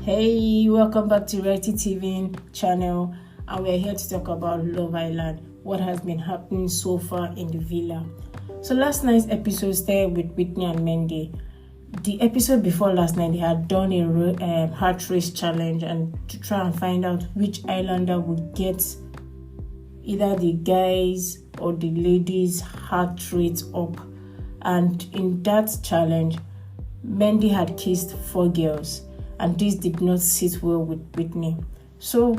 Hey, welcome back to Tving channel, and we're here to talk about Love Island, what has been happening so far in the villa. So last night's episode started with Whitney and Mehdi. The episode before last night, they had done a heart race challenge and to try and find out which islander would get either the guys or the ladies' heart rate up. And in that challenge, Mehdi had kissed 4 girls, and this did not sit well with Whitney. So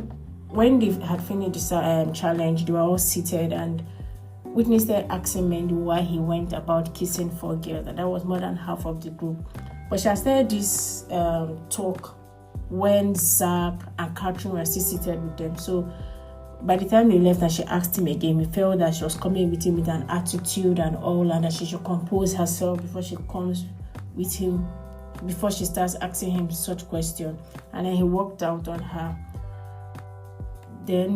when they had finished the challenge, they were all seated, and Whitney started asking Mehdi why he went about kissing 4 girls, and that was more than half of the group. But she had started this talk when Zach and Catherine were still seated with them. So by the time they left and she asked him again, he felt that she was coming with him with an attitude and all, and that she should compose herself before she comes with him, before she starts asking him such questions. And then he walked out on her. Then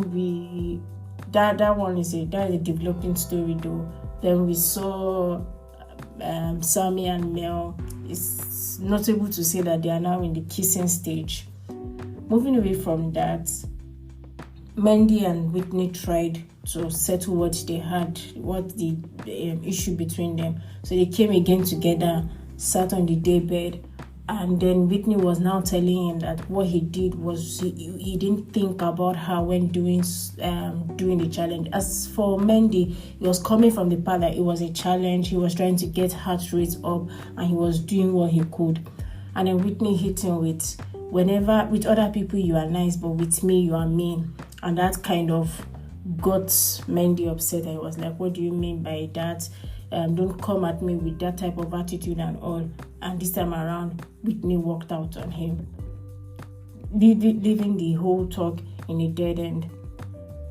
that one is a developing story though. Then we saw Sammy and Mel. It's notable to say that they are now in the kissing stage. Moving away from that, Mehdi and Whitney tried to settle what they had, what the issue between them. So they came again together, sat on the daybed, and then Whitney was now telling him that what he did was he didn't think about her when doing the challenge. As for Mehdi, he was coming from the part that it was a challenge. He was trying to get heart rates up, and he was doing what he could. And then Whitney hit him with, whenever with other people you are nice, but with me you are mean. And that kind of got Mehdi upset. And he was like, what do you mean by that? Don't come at me with that type of attitude and all. And this time around, Whitney walked out on him, leaving the whole talk in a dead end.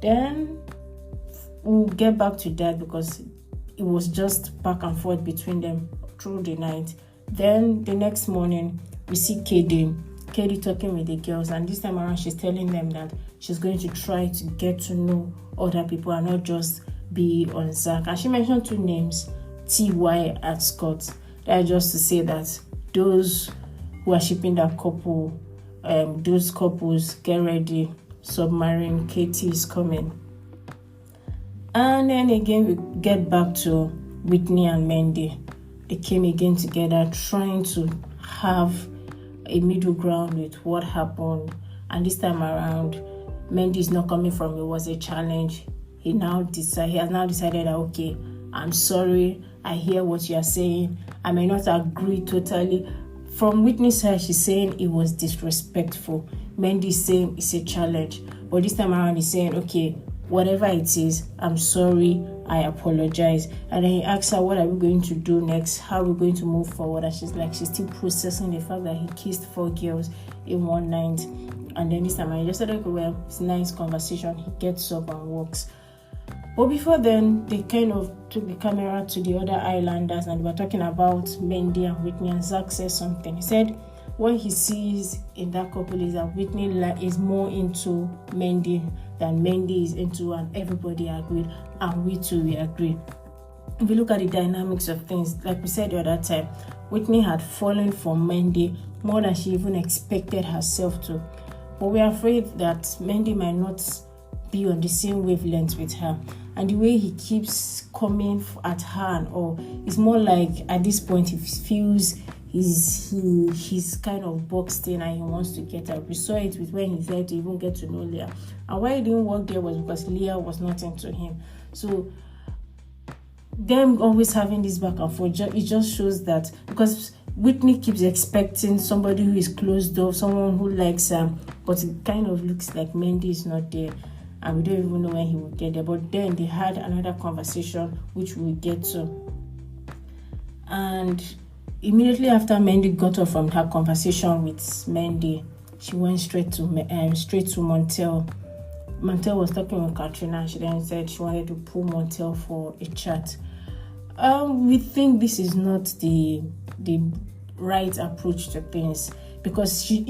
Then we'll get back to that because it was just back and forth between them through the night. Then the next morning, we see Kady talking with the girls, and this time around she's telling them that she's going to try to get to know other people and not just be on Zach. And she mentioned 2 names, Ty and Scott. That's just to say that those who are shipping that couple, those couples, get ready. Submarine Katie is coming. And then again we get back to Whitney and Mehdi. They came again together, trying to have a middle ground with what happened. And this time around, Mehdi is not coming from it was a challenge. He has now decided that, okay, I'm sorry, I hear what you are saying. I may not agree totally. From Whitney's side, she's saying it was disrespectful. Mehdi is saying it's a challenge. But this time around, he's saying, okay, whatever it is, I'm sorry, I apologize. And then he asks her, what are we going to do next? How are we going to move forward? And she's still processing the fact that he kissed 4 girls in one night. And then this time I just said, okay, well, it's a nice conversation. He gets up and walks. But before then, they kind of took the camera to the other islanders and they were talking about Mehdi and Whitney, and Zach said something. He said what he sees in that couple is that Whitney is more into Mehdi than Mehdi is into, and everybody agreed, and we too, we agree. If you look at the dynamics of things, like we said the other time, Whitney had fallen for Mehdi more than she even expected herself to. But we're afraid that Mehdi might not be on the same wavelength with her. And the way he keeps coming at her and all, it's more like at this point he feels he's kind of boxed in and he wants to get her. We saw it with when he tried to even get to know Leah. And why he didn't work there was because Leah was not into him. So them always having this back and forth, it just shows that, because Whitney keeps expecting somebody who is closed off, someone who likes her, but it kind of looks like Mehdi is not there. And we don't even know when he will get there. But then they had another conversation, which we'll get to. And immediately after Mehdi got off from her conversation with Mehdi, she went straight to Montel. Montel was talking with Katrina, and she then said she wanted to pull Montel for a chat. We think this is not the right approach to things, because she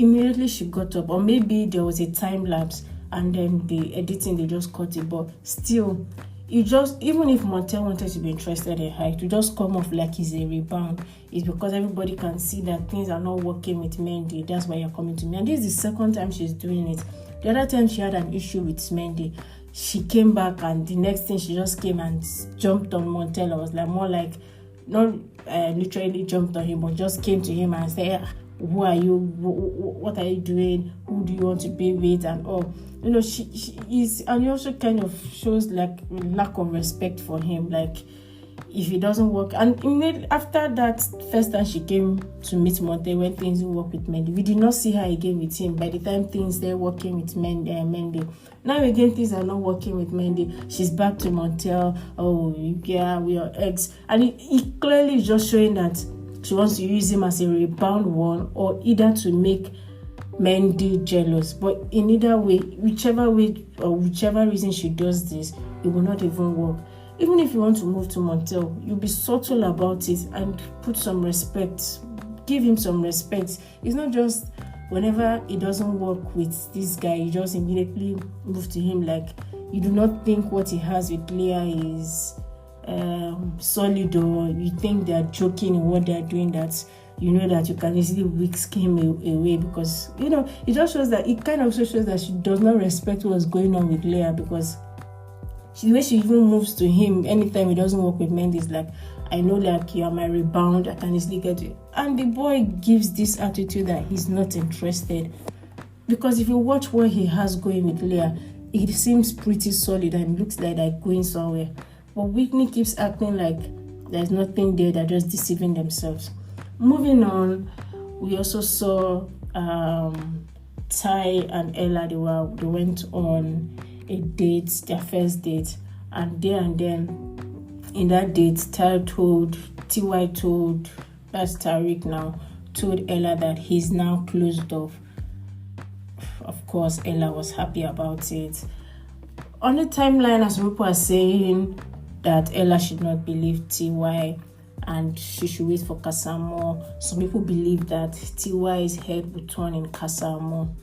got up, or maybe there was a time lapse and then the editing, they just cut it. But still, You just, even if Montel wanted to be interested in her, to just come off like he's a rebound, is because everybody can see that things are not working with Mehdi. That's why you're coming to me. And this is the second time she's doing it. The other time she had an issue with Mehdi, she came back, and the next thing she just came and jumped on Montel. I was like, more like, not literally jumped on him, but just came to him and said, who are you? What are you doing? Who do you want to be with? And all. You know, she is, and it also kind of shows like lack of respect for him. Like, if it doesn't work, and after that first time she came to meet Montel when things didn't work with Mehdi, we did not see her again with him. By the time things they're working with Mehdi, now again things are not working with Mehdi. She's back to Montel. Oh yeah, we are ex, and it clearly is just showing that she wants to use him as a rebound one, or either to make Mehdi jealous. But in either way, whichever reason she does this, it will not even work. Even if you want to move to Montel, you'll be subtle about it and put some respect. Give him some respect. It's not just whenever it doesn't work with this guy, you just immediately move to him. Like, you do not think what he has with Leah is solid, or you think they're joking in what they're doing, that you know that you can easily whisk him away, because, you know, it just shows that, it kind of also shows that she does not respect what's going on with Leah, because the way she even moves to him anytime it doesn't work with Mehdi is like, I know, like, you are my rebound, I can easily get you. And the boy gives this attitude that he's not interested, because if you watch what he has going with Leah, it seems pretty solid and it looks like they're going somewhere. But Whitney keeps acting like there's nothing there, they're just deceiving themselves. Moving on, we also saw Ty and Ella. They went on a date, their first date, and then in that date, Ty told that's Tyrique now, told Ella that he's now closed off. Of course, Ella was happy about it. On the timeline, as people are saying that Ella should not believe TY and she should wait for Kasamo. Some people believe that TY's head will turn in Kasamo.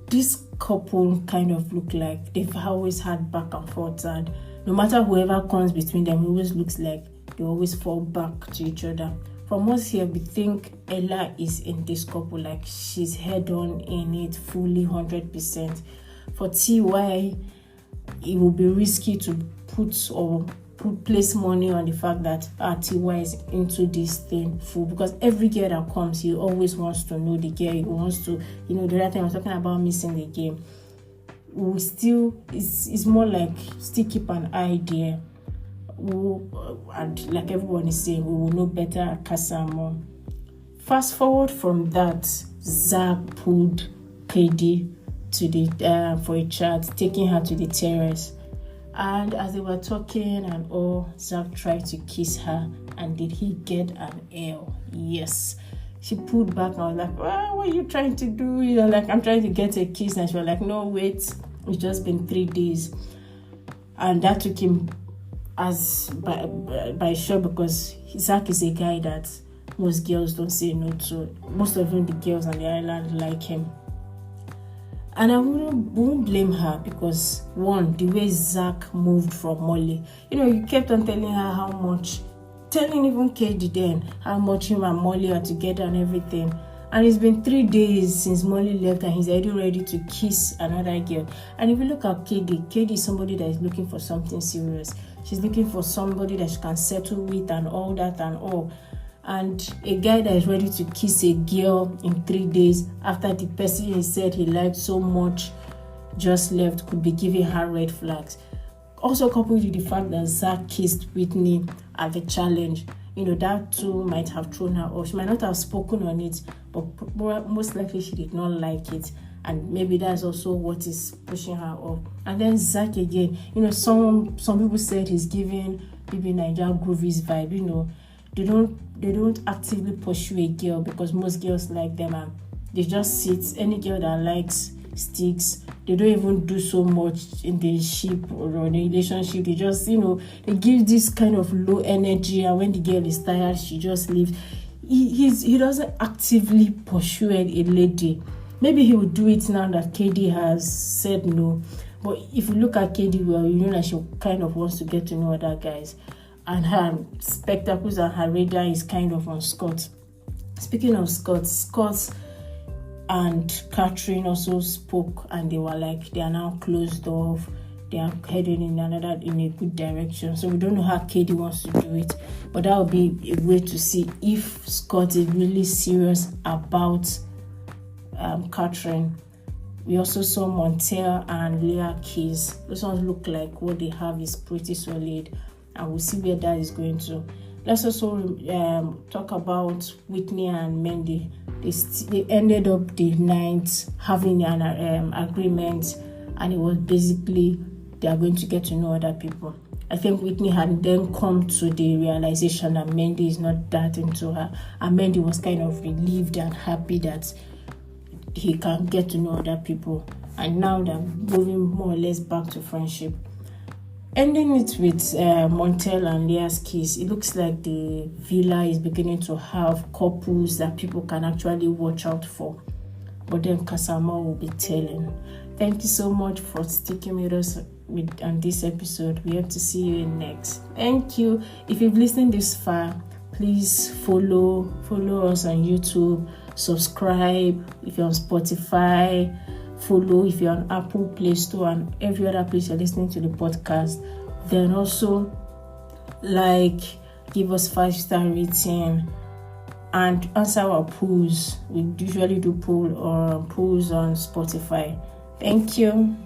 This couple kind of look like they've always had back and forth, and no matter whoever comes between them, it always looks like they always fall back to each other. From us here, we think Ella is in this couple, like she's head on in it fully 100%. For TY, it will be risky to place money on the fact that TY is into this thing full, because every girl that comes, he always wants to know the girl. He wants to, the other time I was talking about missing the game. We still, it's more like still keep an eye there. And like everyone is saying, we will know better at Kasamo. Fast forward from that, Zach pulled Kady to the for a chat, taking her to the terrace. And as they were talking and all, Zach tried to kiss her, and did he get an L? Yes. She pulled back and I was like, what are you trying to do? Like, I'm trying to get a kiss. And she was like, no, wait, it's just been 3 days. And that took him as by shock, because Zach is a guy that most girls don't say no to. Most of them, the girls on the island, like him. And I won't blame her, because one, the way Zach moved from Molly, you kept on telling her telling even Kady then how much him and Molly are together and everything. And it's been 3 days since Molly left, and he's already ready to kiss another girl. And if you look at Kady is somebody that is looking for something serious. She's looking for somebody that she can settle with and all that and all. And a guy that is ready to kiss a girl in 3 days after the person he said he liked so much just left could be giving her red flags. Also coupled with the fact that Zach kissed Whitney at the challenge, that too might have thrown her off. She might not have spoken on it, but most likely she did not like it. And maybe that's also what is pushing her off. And then Zach again, some people said he's giving maybe Nigeria Groovy's vibe, They don't actively pursue a girl, because most girls like them and they just sit. Any girl that likes sticks, they don't even do so much in the ship or in a relationship. They just, they give this kind of low energy, and when the girl is tired, she just leaves. He doesn't actively pursue a lady. Maybe he will do it now that Kady has said no. But if you look at Kady well, you know that she kind of wants to get to know other guys. And her spectacles and her radar is kind of on Scott. Speaking of Scott and Catherine also spoke, and they were like, they are now closed off. They are heading in a good direction. So we don't know how Kady wants to do it, but that would be a way to see if Scott is really serious about Catherine. We also saw Montel and Leah case. Those ones look like what they have is pretty solid, and we'll see where that is going to. Let's also talk about Whitney and Mehdi. They ended up the night having an agreement, and it was basically they are going to get to know other people. I think Whitney had then come to the realization that Mehdi is not that into her, and Mehdi was kind of relieved and happy that he can get to know other people, and now they're moving more or less back to friendship. Ending it with Montel and Leah's kiss, it looks like the villa is beginning to have couples that people can actually watch out for. But then Kasama will be telling. Thank you so much for sticking with us on this episode. We hope to see you in next. Thank you. If you've listened this far, please follow us on YouTube, subscribe if you're on Spotify, follow if you're on Apple Play Store and every other place you're listening to the podcast. Then also give us 5-star rating, and answer our polls. We usually do polls on Spotify. Thank you.